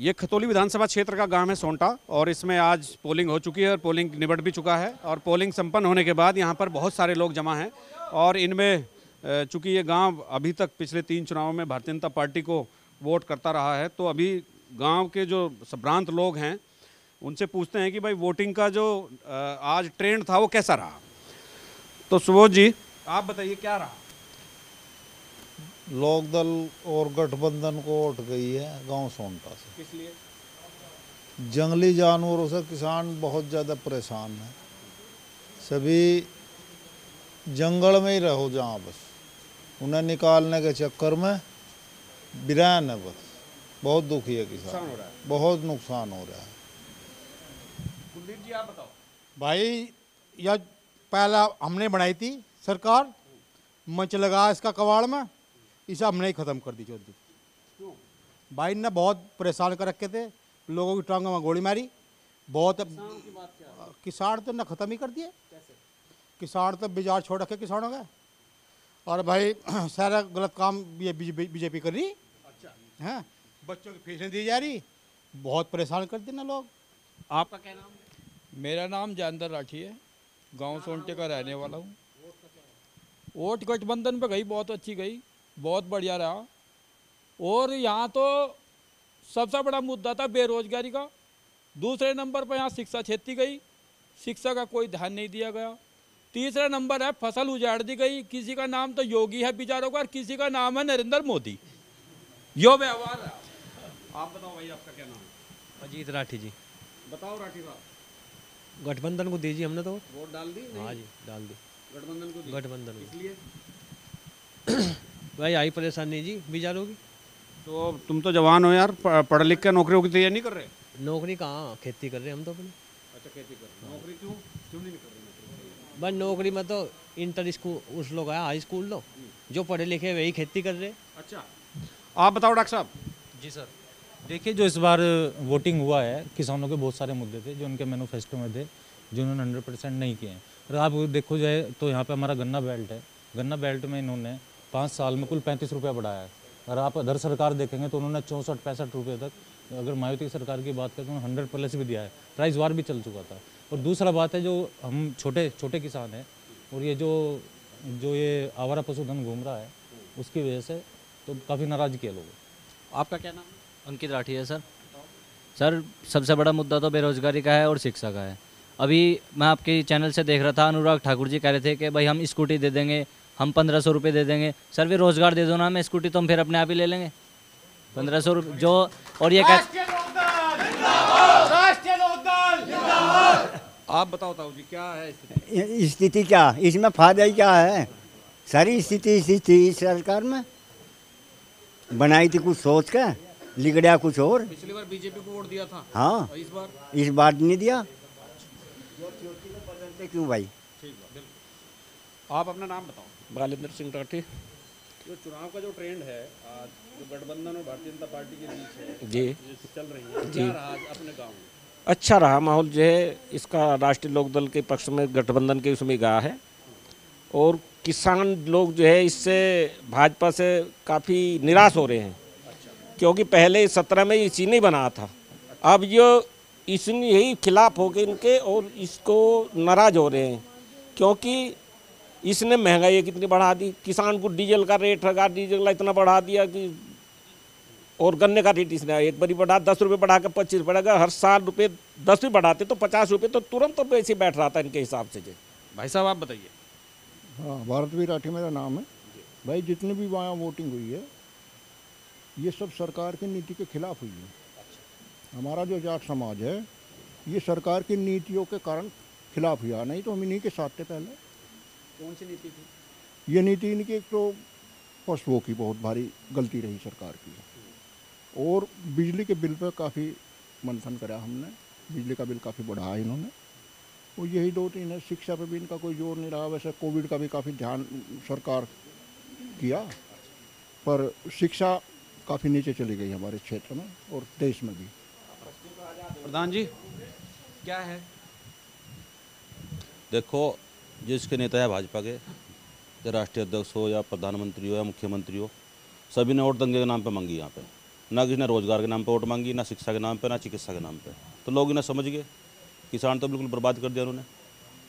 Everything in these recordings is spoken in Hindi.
ये खतौली विधानसभा क्षेत्र का गांव है सोंटा और इसमें आज पोलिंग हो चुकी है और पोलिंग निबट भी चुका है। और पोलिंग संपन्न होने के बाद यहाँ पर बहुत सारे लोग जमा हैं और इनमें चूंकि ये गांव अभी तक पिछले 3 चुनावों में भारतीय जनता पार्टी को वोट करता रहा है, तो अभी गांव के जो संभ्रांत लोग हैं उनसे पूछते हैं कि भाई वोटिंग का जो आज ट्रेंड था वो कैसा रहा। तो सुबोध जी, आप बताइए क्या रहा। लोकदल और गठबंधन को उठ गई है गांव सोंटा से। किस लिए? जंगली जानवरों से किसान बहुत ज़्यादा परेशान है। सभी जंगल में ही रहो जहाँ, बस उन्हें निकालने के चक्कर में वीरान है। बस बहुत दुखी है किसान, बहुत नुकसान हो रहा है। कुलदीप जी, आप बताओ। भाई यह पहला हमने बनाई थी सरकार, मंच लगा इसका कबाड़ में, इसे हमने ही ख़त्म कर दी। चौधरी भाई ने बहुत परेशान कर रखे थे, लोगों की टांगों में गोली मारी। बहुत किसान तो न ख़त्म ही कर दिए। किसान तो बाजार छोड़ रखे किसानों का। और भाई सारा गलत काम ये बीजेपी कर रही। अच्छा हैं, बच्चों की फीसें दी जा रही, बहुत परेशान कर देना लोग। आपका क्या नाम है? मेरा नाम जयंदर राठी है, गांव सोंटे का रहने वाला हूँ। वोट गठबंधन पे गई, बहुत अच्छी गई, बहुत बढ़िया रहा। और यहाँ तो सबसे बड़ा मुद्दा था बेरोजगारी का। दूसरे नंबर पर यहाँ शिक्षा क्षेत्र गई, शिक्षा का कोई ध्यान नहीं दिया गया। तीसरा नंबर है फसल उजाड़ दी गई। किसी का नाम तो योगी है बेचारों का और किसी का नाम है नरेंद्र मोदी। यो व्यवहार है। आप बताओ भाई, आपका क्या नाम है? अजीत राठी जी। बताओ राठी साहब। गठबंधन को दीजिए, हमने तो वोट डाल दी? हाँ जी, डाल दी गठबंधन को दी? गठबंधन को। इसलिए भाई आई परेशानी जी बेचारों की। तो तुम तो जवान हो यार, पढ़ लिख कर नौकरियों की तैयारी नहीं कर रहे? नौकरी कहाँ, खेती कर रहे हैं हम तो अपनी। अच्छा, खेती कर रहे। नौकरी क्यों नहीं कर रहे? बस नौकरी में तो इंटर स्कूल उस लोग है, हाई स्कूल लोग जो पढ़े लिखे वही खेती कर रहे। अच्छा, आप बताओ डॉक्टर साहब। जी सर, देखिए जो इस बार वोटिंग हुआ है, किसानों के बहुत सारे मुद्दे थे जो उनके मैनिफेस्टो में थे, जो उन्होंने 100% नहीं किए हैं। और आप देखो जाए तो यहाँ पे हमारा गन्ना बेल्ट है, गन्ना बेल्ट में इन्होंने 5 साल में कुल 35 रुपया बढ़ाया है। और आप अदर सरकार देखेंगे तो उन्होंने 64-65 रुपये तक, अगर मायावती सरकार की बात करें तो उन्होंने 100+ भी दिया है, प्राइस वार भी चल चुका था। और दूसरा बात है, जो हम छोटे किसान हैं और ये जो ये आवारा पशुधन घूम रहा है, उसकी वजह से तो काफ़ी नाराज़गी है लोगों। आपका क्या नाम है? अंकित राठी है सर। सर सबसे बड़ा मुद्दा तो बेरोजगारी का है और शिक्षा का है। अभी मैं आपके चैनल से देख रहा था, अनुराग ठाकुर जी कह रहे थे कि भाई हम स्कूटी दे देंगे, हम 1500 रुपये दे देंगे। सर वे रोज़गार दे दो ना हमें, स्कूटी तो हम फिर अपने आप ही ले लेंगे। 1500 रुपये जो, और ये आप बताओ ताऊ जी, क्या है स्थिति? स्थिति क्या, इसमें फायदा ही क्या है? सारी स्थिति इस सरकार में बनाई थी कुछ सोच के, लिगड़ा कुछ और। पिछली बार बीजेपी को वोट दिया था। हाँ, इस बार नहीं दिया। बदलते क्यों भाई? ठीक है, बिल्कुल। आप अपना नाम बताओ। बालेंद्र सिंह राठी। जो चुनाव का जो ट्रेंड है आज, जो गठबंधन और भारतीय जनता पार्टी के बीच है जी, जो चल रही है, जी, क्या रहा अपने गाँव में? अच्छा रहा माहौल जो है इसका, राष्ट्रीय लोकदल के पक्ष में गठबंधन के उसमें गया है। और किसान लोग जो है इससे भाजपा से काफ़ी निराश हो रहे हैं। क्योंकि पहले 17 में इसी नहीं बना था, अब ये इसने यही खिलाफ हो गए इनके और इसको नाराज़ हो रहे हैं। क्योंकि इसने महंगाई कितनी बढ़ा दी, किसान को डीजल का रेट लगा, डीजल का इतना बढ़ा दिया कि, और गन्ने का रेट इसने एक बारी बढ़ा 10 रुपये बढ़ा कर 25 बढ़ेगा। हर साल रुपये 10 भी बढ़ाते तो 50 रुपये तो तुरंत तो वैसे बैठ रहा था इनके हिसाब से। जी भाई साहब, आप बताइए। हाँ, भारतवीर राठी मेरा नाम है। भाई जितनी भी वहाँ वोटिंग हुई है, ये सब सरकार की नीति के खिलाफ हुई है। हमारा जो जाट समाज है ये सरकार की नीतियों के कारण खिलाफ हुआ, नहीं तो हम इन्हीं के साथ थे पहले। कौन सी नीति थी? ये नीति इनकी एक तो पशुओं की बहुत भारी गलती रही सरकार की, और बिजली के बिल पर काफ़ी मंथन करा हमने, बिजली का बिल काफ़ी बढ़ाया इन्होंने। और यही 2-3 है। शिक्षा पे भी इनका कोई जोर नहीं रहा। वैसे कोविड का भी काफ़ी ध्यान सरकार किया, पर शिक्षा काफ़ी नीचे चली गई हमारे क्षेत्र में और देश में भी। प्रधान जी, क्या है? देखो, जिसके नेता है भाजपा के, जो राष्ट्रीय अध्यक्ष हो या प्रधानमंत्री हो या मुख्यमंत्री हो, सभी ने वोट दंगे के नाम पे मांगी यहाँ पे। ना किसी ने रोजगार के नाम पे वोट मांगी, ना शिक्षा के नाम पे, ना चिकित्सा के नाम पे। तो लोग इन्हें समझ गए। किसान तो बिल्कुल बर्बाद कर दिया उन्होंने।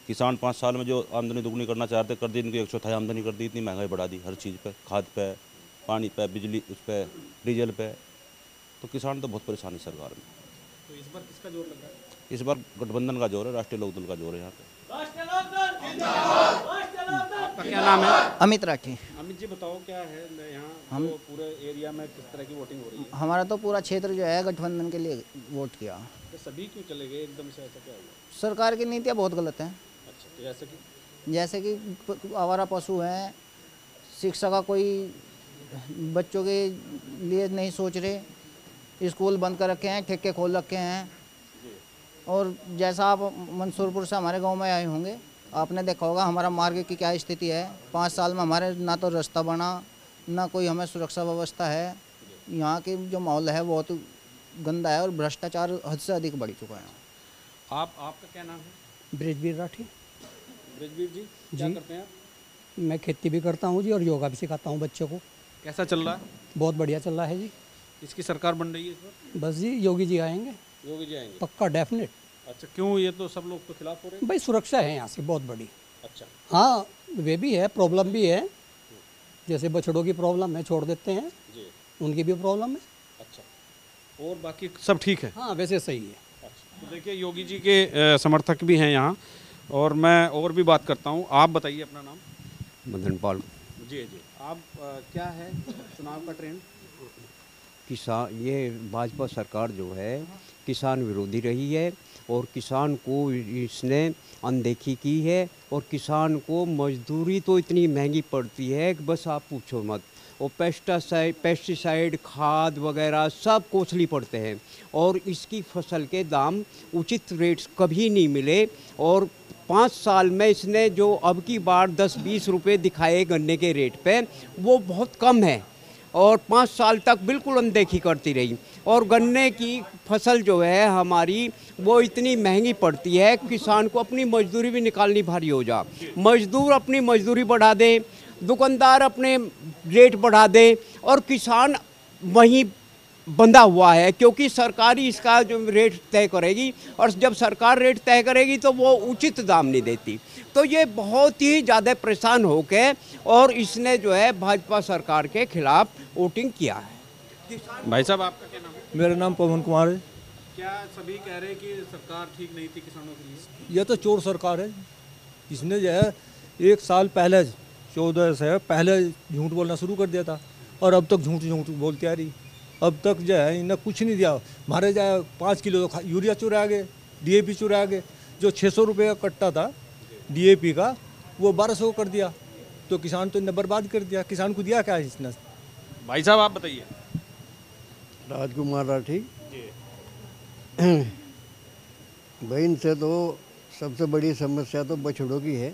किसान 5 साल में जो आमदनी दुगनी करना चाहते कर दी, इनकी 1/4 आमदनी कर दी। इतनी महंगाई बढ़ा दी हर चीज़ पे, खाद पे, पानी पे, बिजली उस पे, डीजल पे। तो किसान तो बहुत परेशान है सरकार में। तो इस बार किसका जोर लग रहा है? इस बार गठबंधन का जोर है, राष्ट्रीय लोकदल का जोर है यहाँ पे। आपका क्या नाम है? अमित राठी। अमित जी बताओ क्या है यहाँ हम जो पूरे एरिया में किस तरह की वोटिंग हो रही है? हमारा तो पूरा क्षेत्र जो है गठबंधन के लिए वोट किया। तो सभी क्यों चले गए एकदम से, ऐसा क्या हुआ? सरकार की नीतियाँ बहुत गलत हैं। अच्छा, तो जैसे कि आवारा पशु हैं, शिक्षा का कोई बच्चों के लिए नहीं सोच रहे, स्कूल बंद कर रखे हैं, ठेके खोल रखे हैं। और जैसा आप मंसूरपुर से हमारे गांव में आए होंगे, आपने देखा होगा हमारा मार्ग की क्या स्थिति है। 5 साल में हमारे ना तो रास्ता बना, ना कोई हमें सुरक्षा व्यवस्था है। यहाँ की जो माहौल है बहुत गंदा है और भ्रष्टाचार हद से अधिक बढ़ चुका है। आपका क्या नाम है? ब्रिजवीर राठी। ब्रिजवीर जी क्या करते हैं आप? मैं खेती भी करता हूँ जी और योगा भी सिखाता हूँ बच्चों को। कैसा चल रहा है? बहुत बढ़िया चल रहा है जी। इसकी सरकार बन रही है इस बार? बस जी योगी जी आएंगे, योगी जी आएंगे पक्का, डेफिनेट। अच्छा, क्यों? ये तो सब लोग तो खिलाफ हो रहे हैं। भाई सुरक्षा है यहाँ से बहुत बड़ी। अच्छा, हाँ वे भी है, प्रॉब्लम भी है। जैसे बछड़ों की प्रॉब्लम है, छोड़ देते हैं जी, उनकी भी प्रॉब्लम है। अच्छा, और बाकी सब ठीक है? हाँ वैसे सही है। अच्छा, तो देखिए योगी जी के समर्थक भी हैं यहाँ, और मैं और भी बात करता हूँ। आप बताइए अपना नाम। मदन पाल। जी जी, आप क्या है चुनाव का ट्रेंड? किसान, ये भाजपा सरकार जो है किसान विरोधी रही है और किसान को इसने अनदेखी की है। और किसान को मजदूरी तो इतनी महंगी पड़ती है कि बस आप पूछो मत। और पेस्टिसाइड खाद वगैरह सब कोसली पड़ते हैं और इसकी फसल के दाम उचित रेट्स कभी नहीं मिले। और 5 साल में इसने जो अब की बार 10-20 रुपये दिखाए गन्ने के रेट पे, वो बहुत कम है और 5 साल तक बिल्कुल अनदेखी करती रही। और गन्ने की फसल जो है हमारी वो इतनी महंगी पड़ती है, किसान को अपनी मजदूरी भी निकालनी भारी हो जा। मजदूर अपनी मजदूरी बढ़ा दे, दुकानदार अपने रेट बढ़ा दे और किसान वहीं बंधा हुआ है, क्योंकि सरकार ही इसका जो रेट तय करेगी और जब सरकार रेट तय करेगी तो वो उचित दाम नहीं देती। तो ये बहुत ही ज़्यादा परेशान होके और इसने जो है भाजपा सरकार के खिलाफ वोटिंग किया है। भाई साहब आपका क्या नाम है? मेरा नाम पवन कुमार है। क्या सभी कह रहे हैं कि सरकार ठीक नहीं थी किसानों के लिए? यह तो चोर सरकार है। इसने जो है 1 साल पहले 14 से पहले झूठ बोलना शुरू कर दिया था और अब तक झूठ बोलती आ रही। अब तक जो है इन्हें कुछ नहीं दिया। हमारे जो है 5 किलो यूरिया चुरा गए, DAP चुरा गए। जो 600 रुपये का कट्टा था DAP का, वो 1200 कर दिया। तो किसान तो इन्हें बर्बाद कर दिया। किसान को दिया क्या है इसने? भाई साहब आप बताइए। राजकुमार राठी। भाई इनसे तो सबसे बड़ी समस्या तो बछड़ों की है,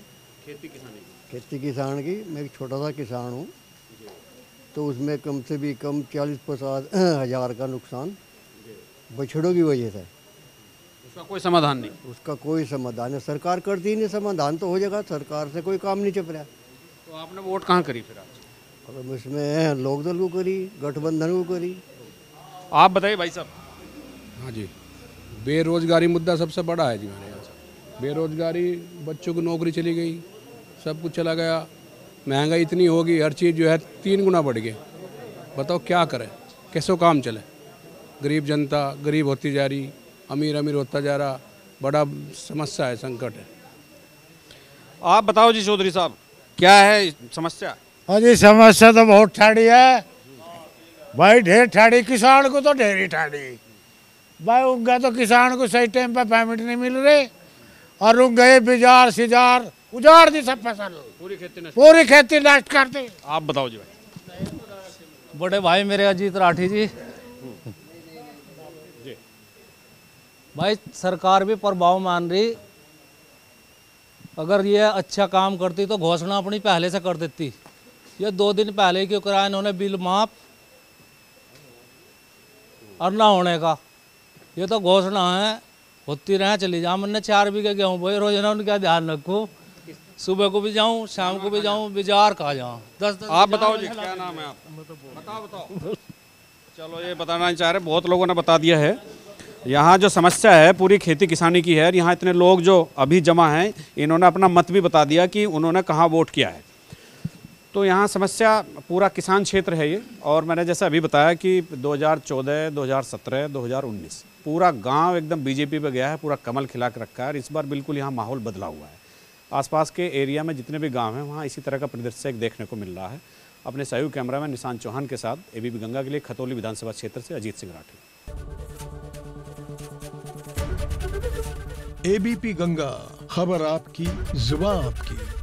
खेती किसानी। खेती किसान की। मैं एक छोटा सा किसान हूँ, तो उसमें कम से भी कम 40-50 हज़ार का नुकसान बछड़ों की वजह से। उसका कोई समाधान नहीं? उसका कोई समाधान है, सरकार करती ही नहीं। समाधान तो हो जाएगा, सरकार से कोई काम नहीं चल रहा। तो आपने वोट कहाँ करी फिर आज? अब इसमें लोकदल को करी, गठबंधन को करी। आप बताइए भाई साहब। हाँ जी, बेरोजगारी मुद्दा सबसे बड़ा है जी हमारे यहाँ से। बेरोजगारी, बच्चों की नौकरी चली गई, सब कुछ चला गया। महंगाई इतनी होगी, हर चीज़ जो है 3 गुना बढ़ गई। बताओ क्या करें, कैसे काम चले? गरीब जनता गरीब होती जा रही, अमीर अमीर होता जा रहा। बड़ा समस्या है, संकट है। आप बताओ जी चौधरी साहब, क्या है समस्या? हाँ जी, समस्या तो बहुत ठाड़ी है भाई, ढेर ठाड़ी। किसान को तो ढेर ही ठाड़ी भाई। उग गए तो किसान को सही टाइम पे पेमेंट नहीं मिल रही और उग गए बाजार सिजार, उजाड़ दी सब फसल, पूरी खेती नष्ट कर दी। आप बताओ जी भाई। बड़े भाई मेरे अजीत राठी जी। भाई सरकार भी प्रभाव मान रही। अगर ये अच्छा काम करती तो घोषणा अपनी पहले से कर देती। ये 2 दिन पहले क्यों कराया इन्होंने बिल माफ और ना होने का? ये तो घोषणा है, होती रहे चली जाऊँ। मैंने 4 बीघे गेहूँ बोए, रोजाना उनका ध्यान रखूँ। सुबह को भी जाऊँ, शाम को भी जाऊँ, बाजार कहाँ जाऊँ। 10 आप बताओ जी क्या नाम है आपका? बताओ। चलो ये बताना नहीं चाह रहे, बहुत लोगों ने बता दिया है। यहाँ जो समस्या है पूरी खेती किसानी की है। यहाँ इतने लोग जो अभी जमा हैं इन्होंने अपना मत भी बता दिया कि उन्होंने कहाँ वोट किया है। तो यहाँ समस्या पूरा किसान क्षेत्र है ये। और मैंने जैसे अभी बताया कि 2014, 2017, 2019 पूरा गांव एकदम बीजेपी पे गया है, पूरा कमल खिला के रखा है। और इस बार बिल्कुल यहाँ माहौल बदला हुआ है। आसपास के एरिया में जितने भी गांव हैं वहाँ इसी तरह का परिदृश्य देखने को मिल रहा है। अपने सहयोगी कैमरामैन निशांत चौहान के साथ एबीपी गंगा के लिए खतौली विधानसभा क्षेत्र से अजीत सिंह राठी। एबीपी गंगा, खबर आपकी, जुबान आपकी।